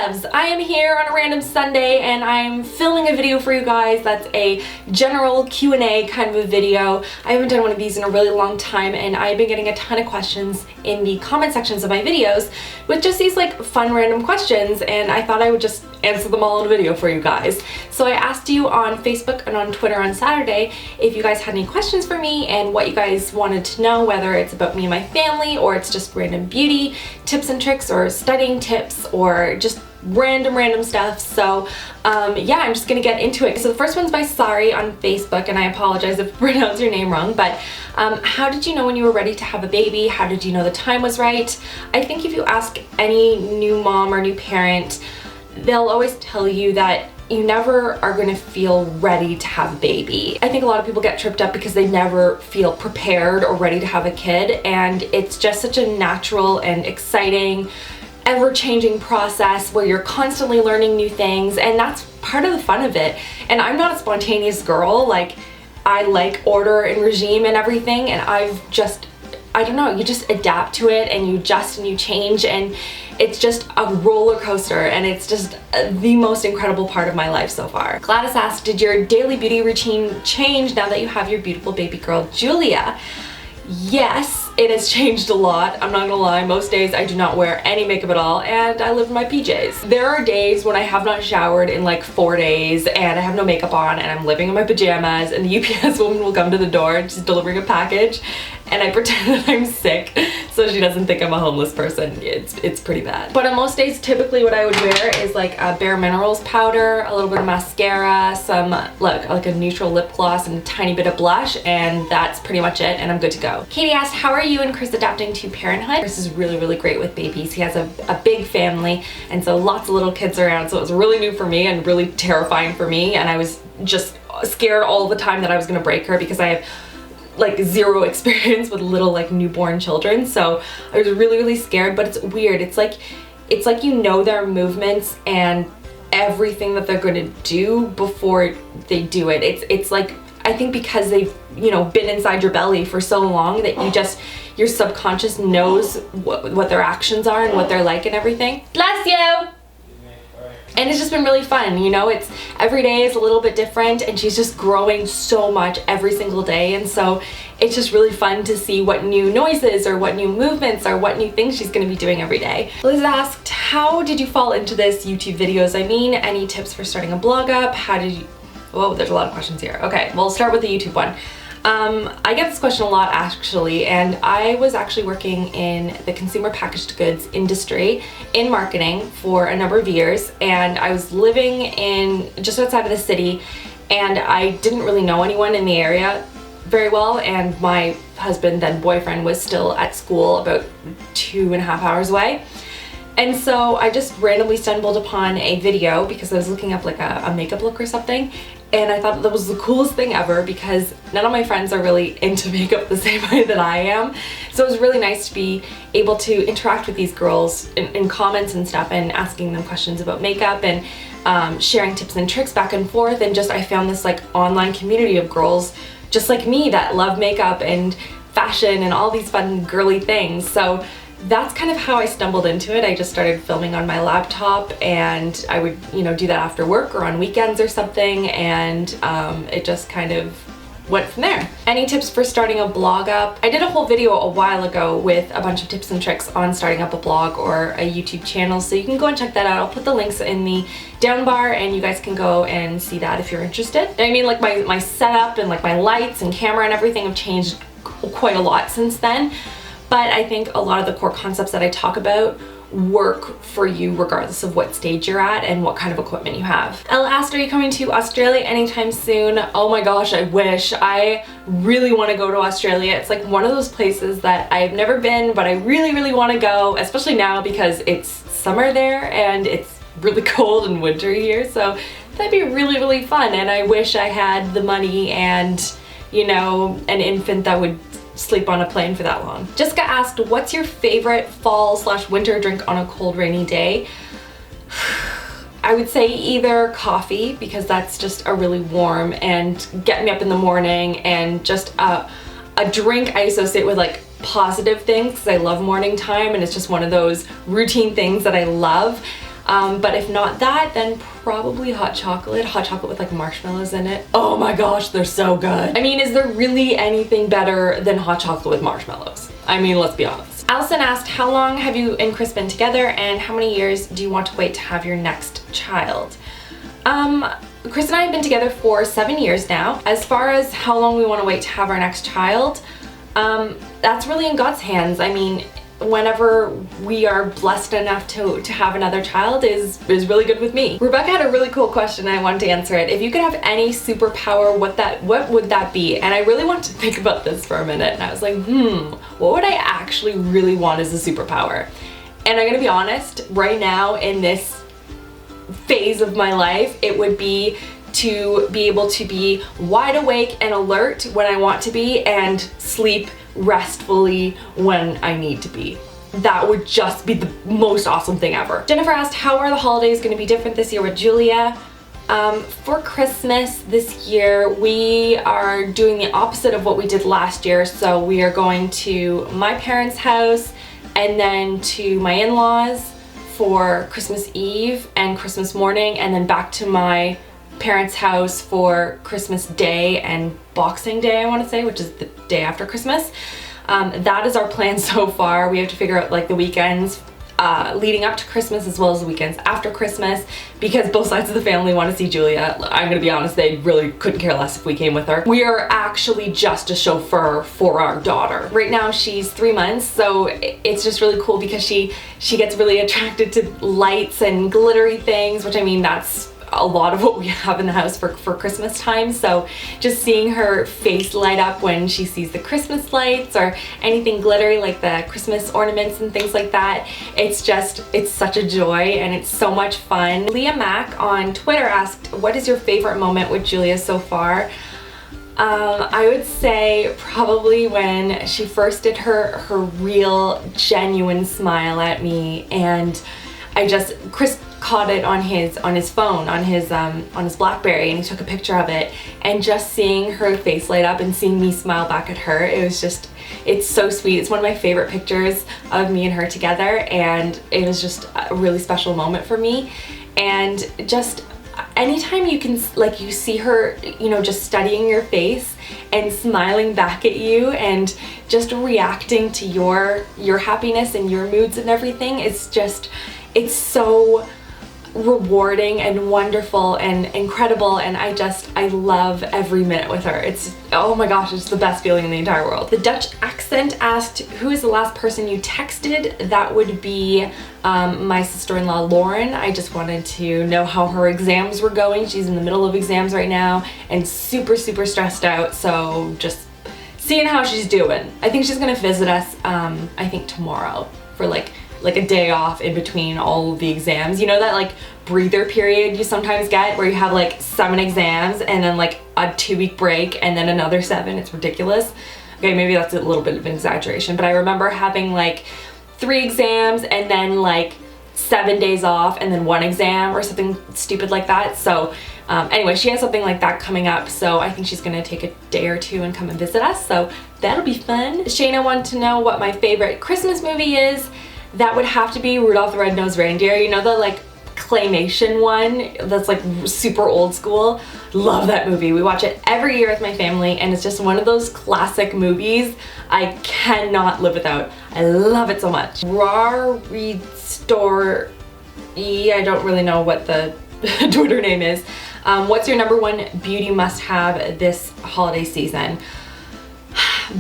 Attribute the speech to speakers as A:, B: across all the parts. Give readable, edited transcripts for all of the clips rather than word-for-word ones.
A: RachhLoves! I am here on a random Sunday and I'm filming a video for you guys that's a general Q&A kind of a video. I haven't done one of these in a really long time and I've been getting a ton of questions in the comment sections of my videos with just these like fun random questions, and I thought I would just answer them all in a video for you guys. So I asked you on Facebook and on Twitter on Saturday if you guys had any questions for me and what you guys wanted to know, whether it's about me and my family or it's just random beauty tips and tricks or studying tips or just random stuff. So yeah, I'm just gonna get into it. So the first one's by Sari on Facebook, and I apologize if I pronounced your name wrong, but how did you know when you were ready to have a baby? How did you know the time was right? I think if you ask any new mom or new parent, they'll always tell you that you never are going to feel ready to have a baby. I think a lot of people get tripped up because they never feel prepared or ready to have a kid, and it's just such a natural and exciting, ever-changing process where you're constantly learning new things, and that's part of the fun of it. And I'm not a spontaneous girl. Like, I like order and regime and everything, and I don't know, you just adapt to it and you adjust and you change, and it's just a roller coaster, and it's just the most incredible part of my life so far. Gladys asked, did your daily beauty routine change now that you have your beautiful baby girl, Julia? Yes, it has changed a lot. I'm not gonna lie, most days I do not wear any makeup at all and I live in my PJs. There are days when I have not showered in like 4 days and I have no makeup on and I'm living in my pajamas, and the UPS woman will come to the door and she's delivering a package and I pretend that I'm sick so she doesn't think I'm a homeless person. It's pretty bad. But on most days, typically what I would wear is like a Bare Minerals powder, a little bit of mascara, some like a neutral lip gloss, and a tiny bit of blush, and that's pretty much it, and I'm good to go. Katie asked, how are you and Chris adapting to parenthood? Chris is really great with babies. He has a big family, and so lots of little kids around, so it was really new for me and really terrifying for me, and I was just scared all the time that I was gonna break her because I have like zero experience with little like newborn children, so I was really scared. But it's weird, it's like you know their movements and everything that they're going to do before they do it. It's like, I think because they've, you know, been inside your belly for so long that your subconscious knows what their actions are and what they're like and everything. Bless you! And it's just been really fun, you know, it's every day is a little bit different, and she's just growing so much every single day, and so it's just really fun to see what new noises or what new movements or what new things she's going to be doing every day. Liz asked, how did you fall into this YouTube videos? I mean, any tips for starting a blog up? How did you... Whoa, there's a lot of questions here. Okay, we'll start with the YouTube one. I get this question a lot actually, and I was actually working in the consumer packaged goods industry in marketing for a number of years, and I was living in just outside of the city, and I didn't really know anyone in the area very well, and my husband, then boyfriend, was still at school about 2.5 hours away. And so I just randomly stumbled upon a video because I was looking up like a makeup look or something, and I thought that was the coolest thing ever because none of my friends are really into makeup the same way that I am. So it was really nice to be able to interact with these girls in comments and stuff, and asking them questions about makeup and sharing tips and tricks back and forth, and just I found this like online community of girls just like me that love makeup and fashion and all these fun girly things. So that's kind of how I stumbled into it. I just started filming on my laptop, and I would, you know, do that after work or on weekends or something, and it just kind of went from there. Any tips for starting a blog up? I did a whole video a while ago with a bunch of tips and tricks on starting up a blog or a YouTube channel, so you can go and check that out. I'll put the links in the down bar and you guys can go and see that if you're interested. I mean, like my setup and like my lights and camera and everything have changed quite a lot since then. But I think a lot of the core concepts that I talk about work for you regardless of what stage you're at and what kind of equipment you have. Ella asked, are you coming to Australia anytime soon? Oh my gosh, I wish. I really want to go to Australia. It's like one of those places that I've never been, but I really want to go, especially now because it's summer there and it's really cold and wintry here. So that'd be really fun, and I wish I had the money and, you know, an infant that would sleep on a plane for that long. Jessica asked, what's your favorite fall/winter drink on a cold rainy day? I would say either coffee, because that's just a really warm and get me up in the morning, and just a drink I associate with like positive things because I love morning time, and it's just one of those routine things that I love. But if not that, then probably hot chocolate with like marshmallows in it. Oh my gosh, they're so good. I mean, is there really anything better than hot chocolate with marshmallows? I mean, let's be honest. Allison asked, how long have you and Chris been together, and how many years do you want to wait to have your next child? Chris and I have been together for 7 years now. As far as how long we want to wait to have our next child, that's really in God's hands. I mean, whenever we are blessed enough to have another child is really good with me. Rebecca had a really cool question and I wanted to answer it. If you could have any superpower, what would that be? And I really wanted to think about this for a minute, and I was like, what would I actually really want as a superpower? And I'm gonna be honest, right now in this phase of my life, it would be to be able to be wide awake and alert when I want to be and sleep restfully when I need to be. That would just be the most awesome thing ever. Jennifer asked, how are the holidays going to be different this year with Julia? For Christmas this year, we are doing the opposite of what we did last year. So we are going to my parents' house and then to my in-laws for Christmas Eve and Christmas morning, and then back to my parents' house for Christmas Day and Boxing Day, I want to say, which is the day after Christmas. That is our plan so far. We have to figure out like the weekends leading up to Christmas as well as the weekends after Christmas, because both sides of the family want to see Julia. I'm gonna be honest, they really couldn't care less if we came with her. We are actually just a chauffeur for our daughter. Right now she's 3 months, so it's just really cool because she gets really attracted to lights and glittery things, which I mean, that's a lot of what we have in the house for Christmas time. So just seeing her face light up when she sees the Christmas lights or anything glittery like the Christmas ornaments and things like that, it's such a joy and it's so much fun. Leah Mack on Twitter asked, what is your favorite moment with Julia so far? I would say probably when she first did her real genuine smile at me, and Chris caught it on his phone, on his BlackBerry, and he took a picture of it, and just seeing her face light up and seeing me smile back at her, it's so sweet. It's one of my favorite pictures of me and her together, and it was just a really special moment for me. And just anytime you can, like, you see her, you know, just studying your face and smiling back at you and just reacting to your happiness and your moods and everything, it's so rewarding and wonderful and incredible, and I love every minute with her. Oh my gosh, it's the best feeling in the entire world. The Dutch accent asked, who is the last person you texted? That would be my sister-in-law Lauren. I just wanted to know how her exams were going. She's in the middle of exams right now and super stressed out, so just seeing how she's doing. I think she's gonna visit us I think tomorrow for like a day off in between all of the exams. You know that like breather period you sometimes get where you have like 7 exams and then like a 2-week break and then another 7. It's ridiculous. Okay, maybe that's a little bit of an exaggeration, but I remember having like 3 exams and then like 7 days off and then 1 exam or something stupid like that. So anyway, she has something like that coming up, so I think she's gonna take a day or 2 and come and visit us, so that'll be fun. Shayna wanted to know what my favorite Christmas movie is. That would have to be Rudolph the Red-Nosed Reindeer. You know, the like claymation one that's like super old school? Love that movie. We watch it every year with my family, and it's just one of those classic movies I cannot live without. I love it so much. Raw Read Store I don't really know what the Twitter name is. What's your #1 beauty must-have this holiday season?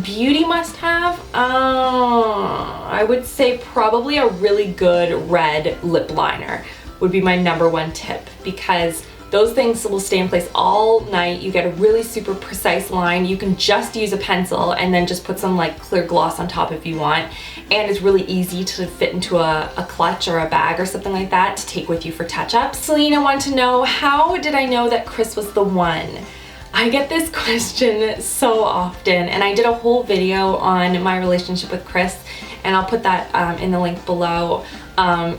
A: Beauty must-have? I would say probably a really good red lip liner would be my #1 tip, because those things will stay in place all night. You get a really super precise line. You can just use a pencil and then just put some like clear gloss on top if you want, and it's really easy to fit into a clutch or a bag or something like that to take with you for touch-ups. Selena wanted to know, how did I know that Chris was the one? I get this question so often, and I did a whole video on my relationship with Chris, and I'll put that in the link below.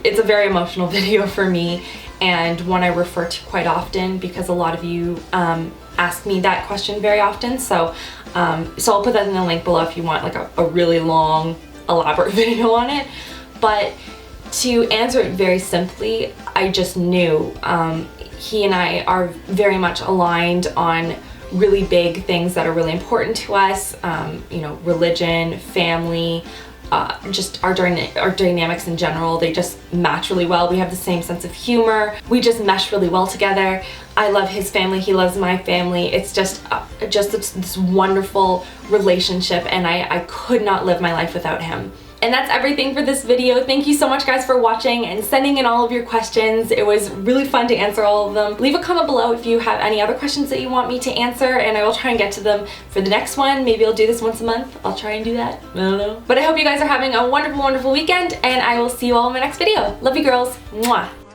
A: It's a very emotional video for me, and one I refer to quite often because a lot of you ask me that question very often. So I'll put that in the link below if you want like a really long, elaborate video on it. But To answer it very simply, I just knew he and I are very much aligned on really big things that are really important to us, you know, religion, family, just our dynamics in general. They just match really well. We have the same sense of humor. We just mesh really well together. I love his family, he loves my family. It's just this wonderful relationship, and I could not live my life without him. And that's everything for this video. Thank you so much guys for watching and sending in all of your questions. It was really fun to answer all of them. Leave a comment below if you have any other questions that you want me to answer, and I will try and get to them for the next one. Maybe I'll do this once a month. I'll try and do that. I don't know. But I hope you guys are having a wonderful, wonderful weekend, and I will see you all in my next video. Love you girls. Mwah.